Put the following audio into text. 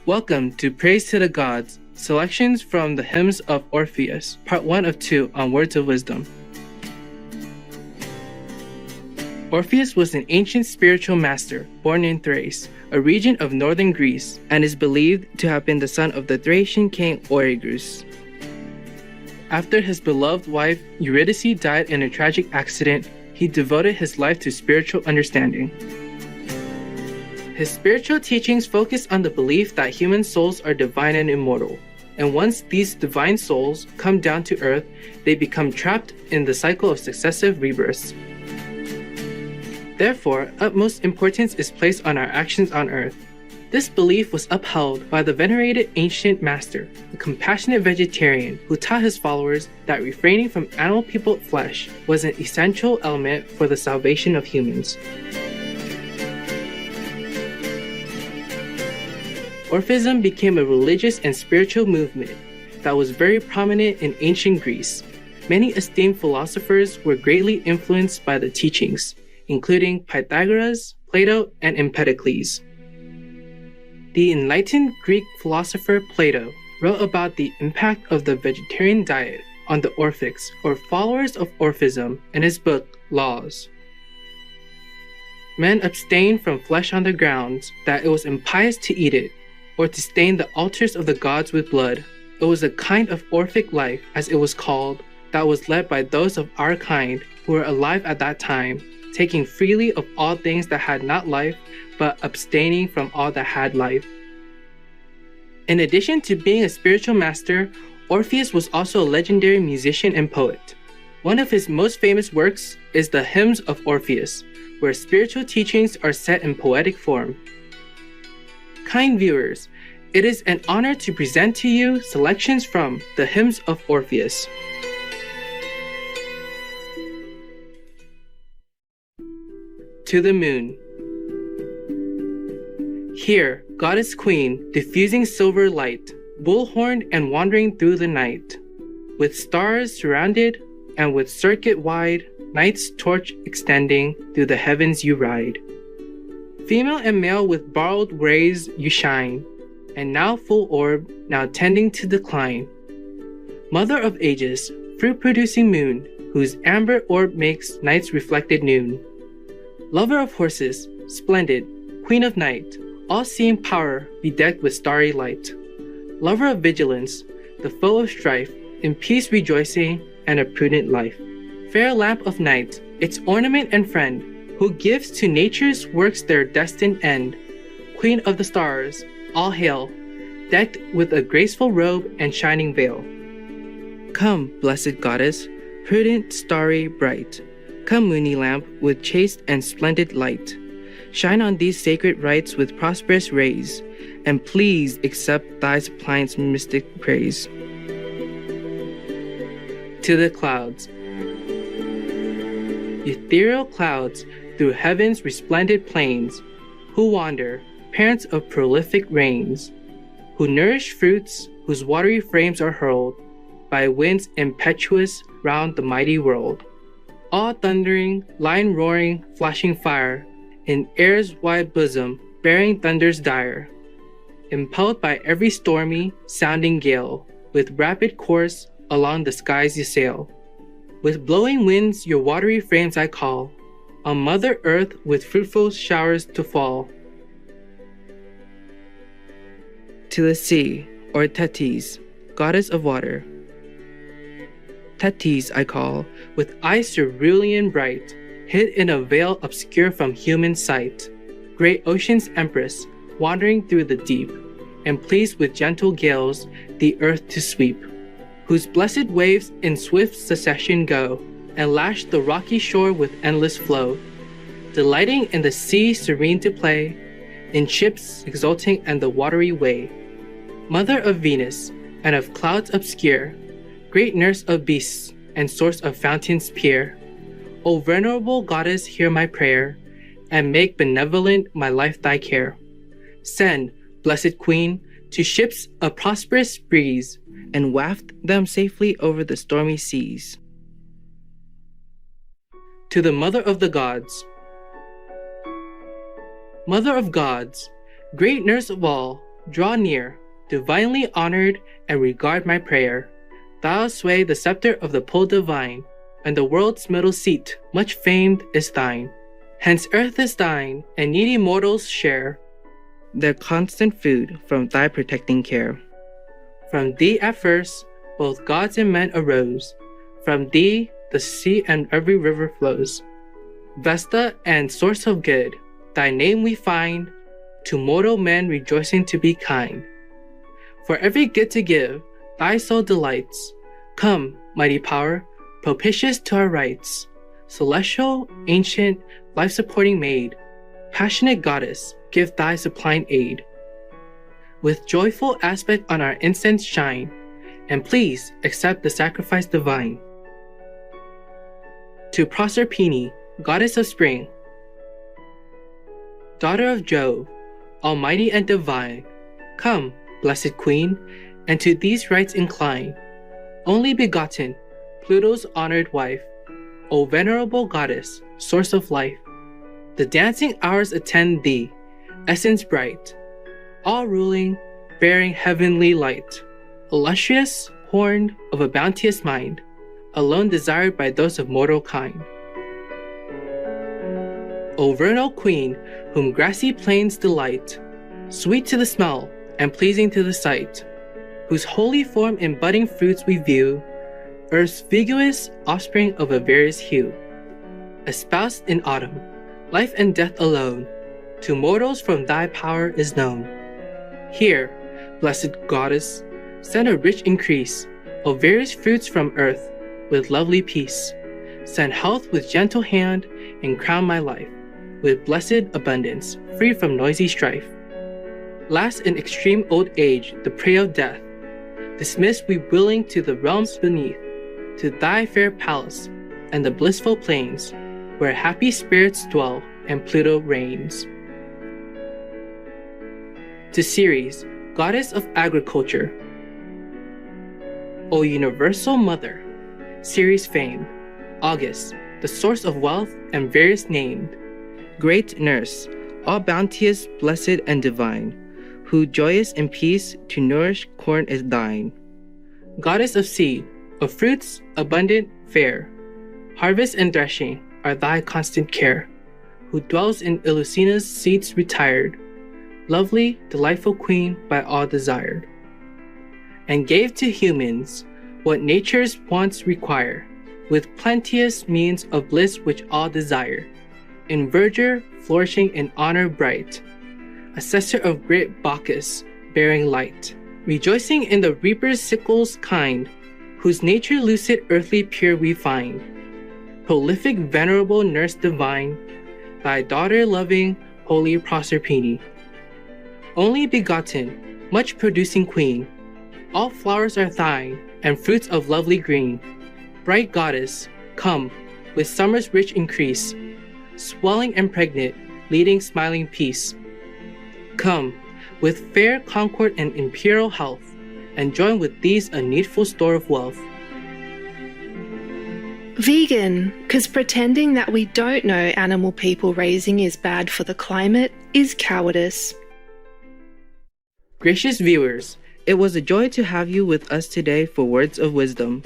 Welcome to Praise to the Gods, selections from the Hymns of Orpheus, part 1 of 2 on Words of Wisdom. Orpheus was an ancient spiritual master born in Thrace, a region of northern Greece, and is believed to have been the son of the Thracian king Oeagrus. After his beloved wife Eurydice died in a tragic accident, he devoted his life to spiritual understanding. His spiritual teachings focus on the belief that human souls are divine and immortal, and once these divine souls come down to earth, they become trapped in the cycle of successive rebirths. Therefore, utmost importance is placed on our actions on earth. This belief was upheld by the venerated ancient master, a compassionate vegetarian who taught his followers that refraining from animal-peopled flesh was an essential element for the salvation of humans. Orphism became a religious and spiritual movement that was very prominent in ancient Greece. Many esteemed philosophers were greatly influenced by the teachings, including Pythagoras, Plato, and Empedocles. The enlightened Greek philosopher Plato wrote about the impact of the vegetarian diet on the Orphics, or followers of Orphism, in his book Laws. Men abstained from flesh on the grounds that it was impious to eat it, or to stain the altars of the gods with blood. It was a kind of Orphic life, as it was called, that was led by those of our kind who were alive at that time, taking freely of all things that had not life, but abstaining from all that had life. In addition to being a spiritual master, Orpheus was also a legendary musician and poet. One of his most famous works is the Hymns of Orpheus, where spiritual teachings are set in poetic form. Kind viewers, it is an honor to present to you selections from the Hymns of Orpheus. To the Moon. Here, goddess queen, diffusing silver light, bull-horned and wandering through the night, with stars surrounded and with circuit wide, night's torch extending through the heavens you ride. Female and male with borrowed rays you shine, and now full orb, now tending to decline. Mother of ages, fruit-producing moon, whose amber orb makes night's reflected noon. Lover of horses, splendid, queen of night, all-seeing power bedecked with starry light. Lover of vigilance, the foe of strife, in peace rejoicing and a prudent life. Fair lamp of night, its ornament and friend, who gives to nature's works their destined end. Queen of the stars, all hail, decked with a graceful robe and shining veil. Come, blessed goddess, prudent, starry, bright. Come, moony lamp, with chaste and splendid light. Shine on these sacred rites with prosperous rays, and please accept thy suppliant's mystic praise. To the clouds. Ethereal clouds, through heaven's resplendent plains, who wander, parents of prolific rains, who nourish fruits whose watery frames are hurled by winds impetuous round the mighty world. All thundering, lion roaring, flashing fire, in air's wide bosom, bearing thunders dire, impelled by every stormy, sounding gale, with rapid course along the skies you sail. With blowing winds your watery frames I call, on Mother Earth with fruitful showers to fall. To the sea, or Tethys, goddess of water. Tethys I call, with eyes cerulean bright, hid in a veil obscure from human sight. Great ocean's empress, wandering through the deep, and pleased with gentle gales the earth to sweep, whose blessed waves in swift succession go, and lash the rocky shore with endless flow, delighting in the sea serene to play, in ships exulting and the watery way. Mother of Venus, and of clouds obscure, great nurse of beasts, and source of fountains pure. O venerable goddess, hear my prayer, and make benevolent my life thy care. Send, blessed queen, to ships a prosperous breeze, and waft them safely over the stormy seas. To the Mother of the Gods. Mother of gods, great nurse of all, Draw near, divinely honored, and regard my prayer. Thou sway the scepter of the pole divine, and the world's middle seat, much famed, is thine. Hence earth is thine, and needy mortals share their constant food from thy protecting care. From thee at first, both gods and men arose. From thee, the sea and every river flows. Vesta and source of good, thy name we find, to mortal men rejoicing to be kind. For every good to give, thy soul delights. Come, mighty power, propitious to our rights. Celestial, ancient, life-supporting maid, passionate goddess, give thy suppliant aid. With joyful aspect on our incense shine, and please accept the sacrifice divine. To Proserpine, goddess of spring, daughter of Jove, almighty and divine, come, blessed queen, and to these rites incline. Only begotten, Pluto's honored wife, O venerable goddess, source of life, the dancing hours attend thee, essence bright, all ruling, bearing heavenly light, illustrious, horned, of a bounteous mind, alone desired by those of mortal kind. O vernal queen, whom grassy plains delight, sweet to the smell and pleasing to the sight, whose holy form in budding fruits we view, earth's vigorous offspring of a various hue. Espoused in autumn, life and death alone, to mortals from thy power is known. Here, blessed goddess, send a rich increase of various fruits from earth with lovely peace. Send health with gentle hand and crown my life with blessed abundance, free from noisy strife. Last in extreme old age, the prey of death, dismiss we willing to the realms beneath, to thy fair palace and the blissful plains, where happy spirits dwell and Pluto reigns. To Ceres, goddess of agriculture, O universal mother, Ceres famed, August, the source of wealth and various named, great nurse, all bounteous, blessed and divine, who joyous in peace to nourish corn is thine. Goddess of seed, of fruits, abundant, fair, harvest and threshing are thy constant care, who dwells in Eleusina's seats retired, lovely, delightful queen by all desired, and gave to humans what nature's wants require, with plenteous means of bliss which all desire, in verdure, flourishing in honor bright, assessor of great Bacchus, bearing light, rejoicing in the reaper's sickles kind, whose nature lucid earthly pure we find, prolific venerable nurse divine, thy daughter loving, holy Proserpine. Only begotten, much producing queen, all flowers are thine, and fruits of lovely green. Bright goddess, come, with summer's rich increase, swelling and pregnant, leading smiling peace. Come, with fair concord and imperial health, and join with these a needful store of wealth. Vegan, because pretending that we don't know animal people raising is bad for the climate is cowardice. Gracious viewers, it was a joy to have you with us today for Words of Wisdom.